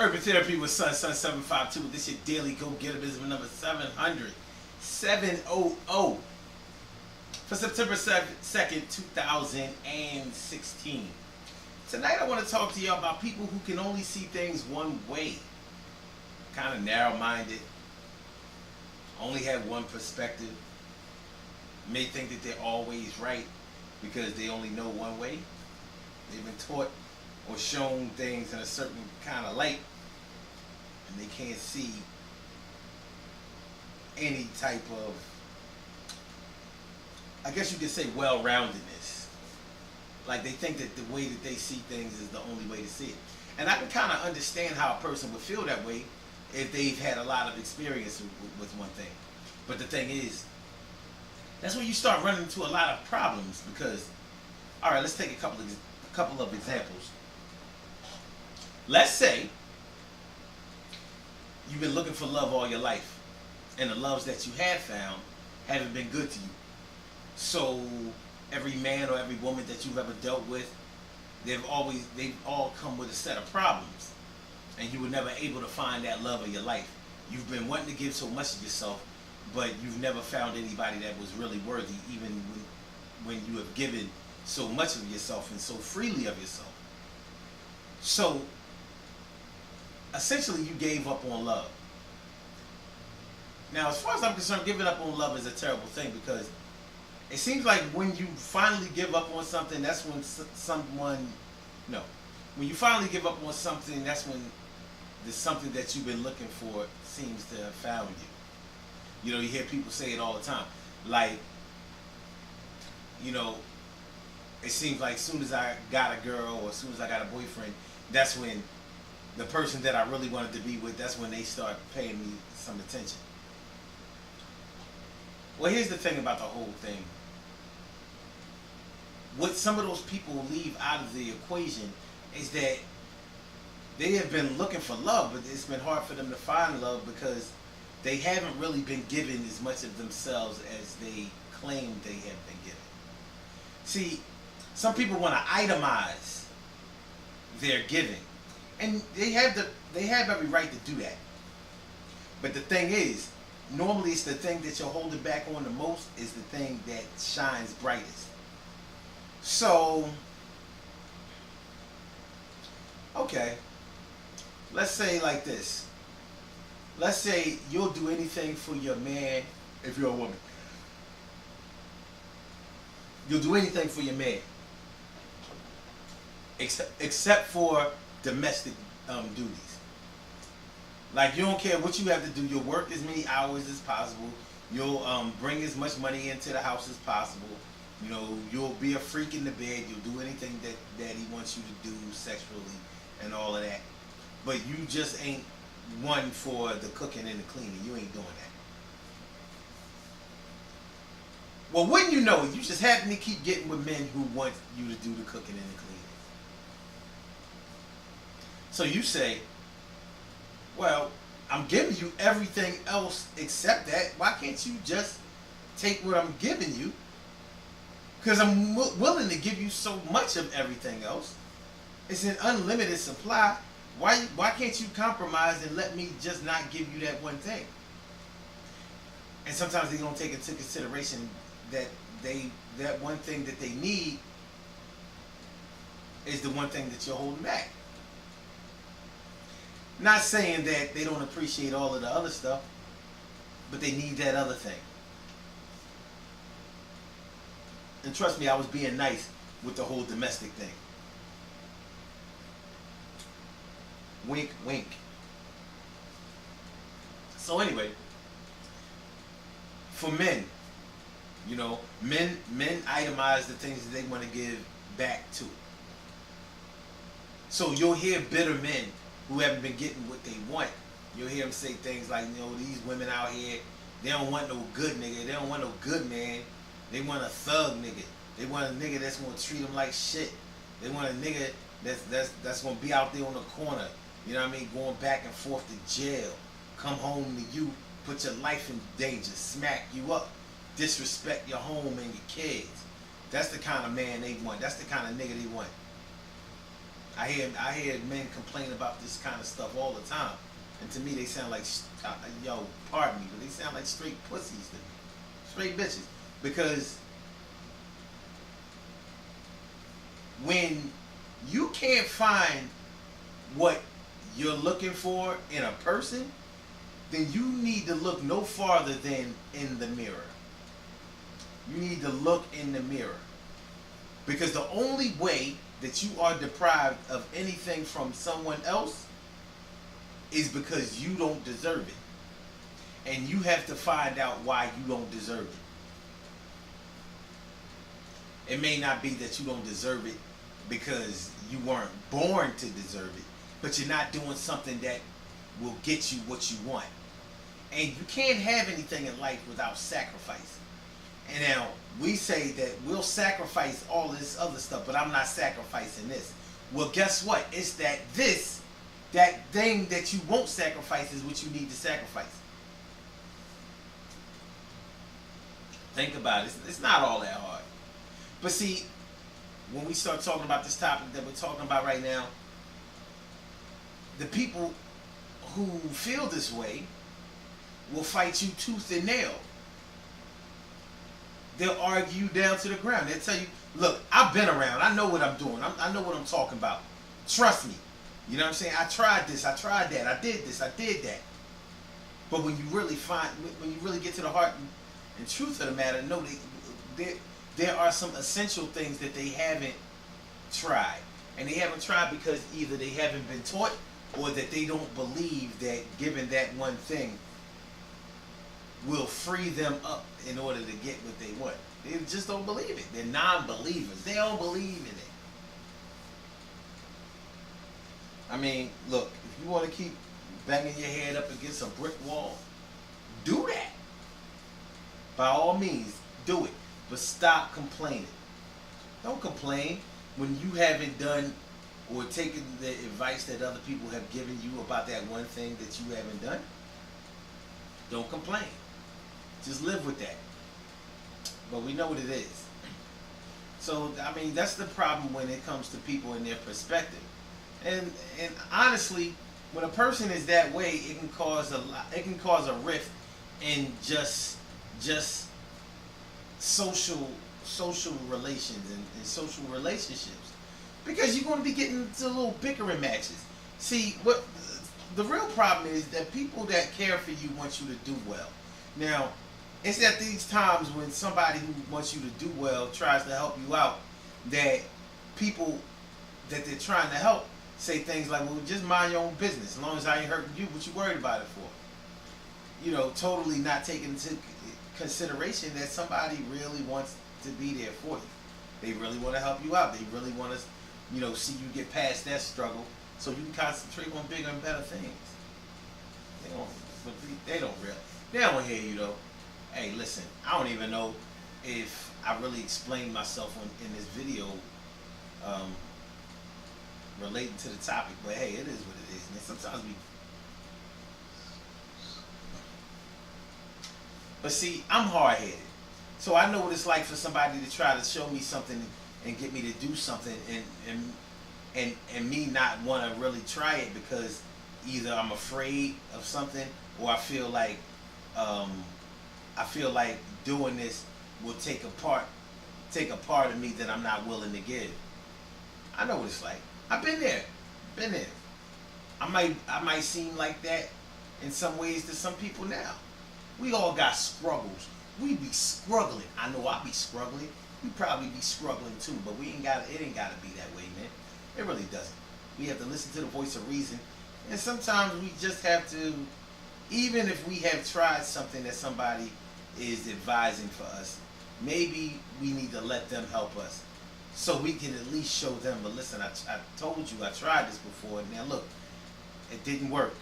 Urban Therapy with Sun 752. This your daily go-getterism number 700 for September 2nd, 2016. Tonight I want to talk to y'all about people who can only see things one way. Kind of narrow-minded. Only have one perspective. May think that they're always right because they only know one way. They've been taught or shown things in a certain kind of light, and they can't see any type of, I guess you could say, well-roundedness. Like they think that the way that they see things is the only way to see it. And I can kind of understand how a person would feel that way if they've had a lot of experience with one thing. But the thing is, that's when you start running into a lot of problems because, all right, let's take a couple of examples. Let's say you've been looking for love all your life, and the loves that you have found haven't been good to you. So every man or every woman that you've ever dealt with, they've all come with a set of problems, and you were never able to find that love of your life. You've been wanting to give so much of yourself, but you've never found anybody that was really worthy, even when you have given so much of yourself and so freely of yourself. So essentially you gave up on love. Now, as far as I'm concerned, giving up on love is a terrible thing because it seems like when you finally give up on something, that's when when you finally give up on something, that's when there's something that you've been looking for seems to have found you. You know, you hear people say it all the time. Like, you know, it seems like as soon as I got a girl or as soon as I got a boyfriend, that's when the person that I really wanted to be with, that's when they start paying me some attention. Well, here's the thing about the whole thing. What some of those people leave out of the equation is that they have been looking for love, but it's been hard for them to find love because they haven't really been given as much of themselves as they claim they have been given. See, some people want to itemize their giving, and they have every right to do that. But the thing is, normally it's the thing that you're holding back on the most is the thing that shines brightest. So, okay, let's say like this. Let's say you'll do anything for your man if you're a woman. You'll do anything for your man. Except for domestic duties. Like you don't care what you have to do. You'll work as many hours as possible. You'll bring as much money into the house as possible. You know, you'll be a freak in the bed. You'll do anything that he wants you to do sexually and all of that. But you just ain't one for the cooking and the cleaning. You ain't doing that. Well, wouldn't you know it, you just happen to keep getting with men who want you to do the cooking and the cleaning. So you say, well, I'm giving you everything else except that. Why can't you just take what I'm giving you? Because I'm willing to give you so much of everything else. It's an unlimited supply. Why can't you compromise and let me just not give you that one thing? And sometimes they don't take into consideration that that one thing that they need is the one thing that you're holding back. Not saying that they don't appreciate all of the other stuff, but they need that other thing. And trust me, I was being nice with the whole domestic thing. Wink, wink. So anyway, for men, you know, men itemize the things that they want to give back to. So you'll hear bitter men who haven't been getting what they want. You'll hear them say things like, you know, these women out here, they don't want no good nigga. They don't want no good man. They want a thug nigga. They want a nigga that's going to treat them like shit. They want a nigga that's going to be out there on the corner, you know what I mean, going back and forth to jail, come home to you, put your life in danger, smack you up, disrespect your home and your kids. That's the kind of man they want. That's the kind of nigga they want. I hear men complain about this kind of stuff all the time, and to me they sound like yo, pardon me, but they sound like straight pussies to me, straight bitches, because when you can't find what you're looking for in a person, then you need to look no farther than in the mirror. You need to look in the mirror. Because the only way that you are deprived of anything from someone else is because you don't deserve it. And you have to find out why you don't deserve it. It may not be that you don't deserve it because you weren't born to deserve it, but you're not doing something that will get you what you want. And you can't have anything in life without sacrifice. And now we say that we'll sacrifice all this other stuff, but I'm not sacrificing this. Well, guess what? It's that thing that you won't sacrifice is what you need to sacrifice. Think about it. It's not all that hard. But see, when we start talking about this topic that we're talking about right now, the people who feel this way will fight you tooth and nail. They'll argue down to the ground. They'll tell you, look, I've been around. I know what I'm doing. I know what I'm talking about. Trust me. You know what I'm saying? I tried this. I tried that. I did this. I did that. But when you really get to the heart and truth of the matter, no, there are some essential things that they haven't tried. And they haven't tried because either they haven't been taught or that they don't believe that given that one thing will free them up in order to get what they want. They just don't believe it. They're non-believers. They don't believe in it. I mean, look, if you want to keep banging your head up against a brick wall, do that. By all means, do it. But stop complaining. Don't complain when you haven't done or taken the advice that other people have given you about that one thing that you haven't done. Don't complain. Just live with that. But we know what it is. So, I mean, that's the problem when it comes to people and their perspective. And honestly, when a person is that way, it can cause a rift in just social relations and social relationships. Because you're going to be getting into little bickering matches. See, what the real problem is that people that care for you want you to do well. Now, it's at these times when somebody who wants you to do well tries to help you out that people that they're trying to help say things like, well, just mind your own business. As long as I ain't hurting you, what you worried about it for? You know, totally not taking into consideration that somebody really wants to be there for you. They really want to help you out. They really want to, you know, see you get past that struggle so you can concentrate on bigger and better things. They don't hear you though. Hey, listen, I don't even know if I really explained myself in this video relating to the topic, but hey, it is what it is. And sometimes but see, I'm hard-headed. So I know what it's like for somebody to try to show me something and get me to do something and me not want to really try it because either I'm afraid of something or I feel like doing this will take a part of me that I'm not willing to give. I know what it's like. I've been there. I might seem like that in some ways to some people now. We all got struggles. We be struggling. I know I be struggling. You probably be struggling too, but it ain't gotta be that way, man. It really doesn't. We have to listen to the voice of reason. And sometimes we just have to, even if we have tried something that somebody is advising for us, maybe we need to let them help us. So we can at least show them, but listen, I told you I tried this before. Now look, it didn't work.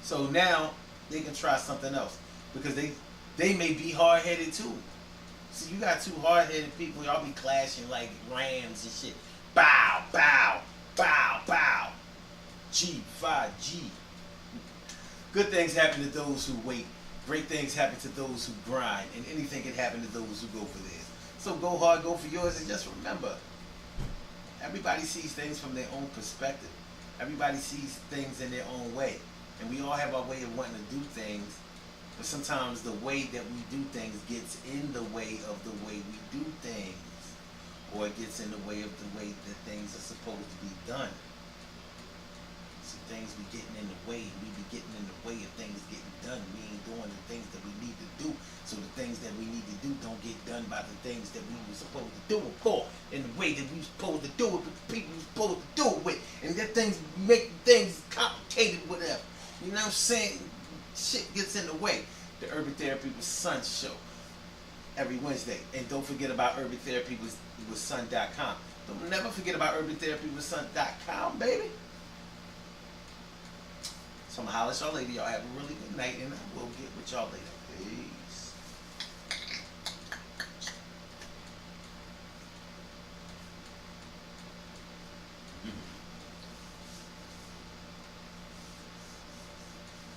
So now they can try something else. Because they may be hard-headed too. See, you got two hard-headed people, y'all be clashing like rams and shit. Bow, bow, bow, bow. G5G. Good things happen to those who wait. Great things happen to those who grind. And anything can happen to those who go for theirs. So go hard, go for yours, and just remember, everybody sees things from their own perspective. Everybody sees things in their own way. And we all have our way of wanting to do things, but sometimes the way that we do things gets in the way of the way we do things. Or it gets in the way of the way that things are supposed to be done. So things be getting in the way, we be getting in the way of things getting done. We ain't doing the things that we need to do. So the things that we need to do don't get done by the things that we were supposed to do it for. In the way that we were supposed to do it with the people we were supposed to do it with. And that things make things complicated, whatever. You know what I'm saying? Shit gets in the way. The Urban Therapy with Sun show. Every Wednesday. And don't forget about Urban Therapy with Sun.com. Don't never forget about Urban Therapy with Sun.com, baby. So I'm going to holler at y'all later. Y'all have a really good night, and I will get with y'all later.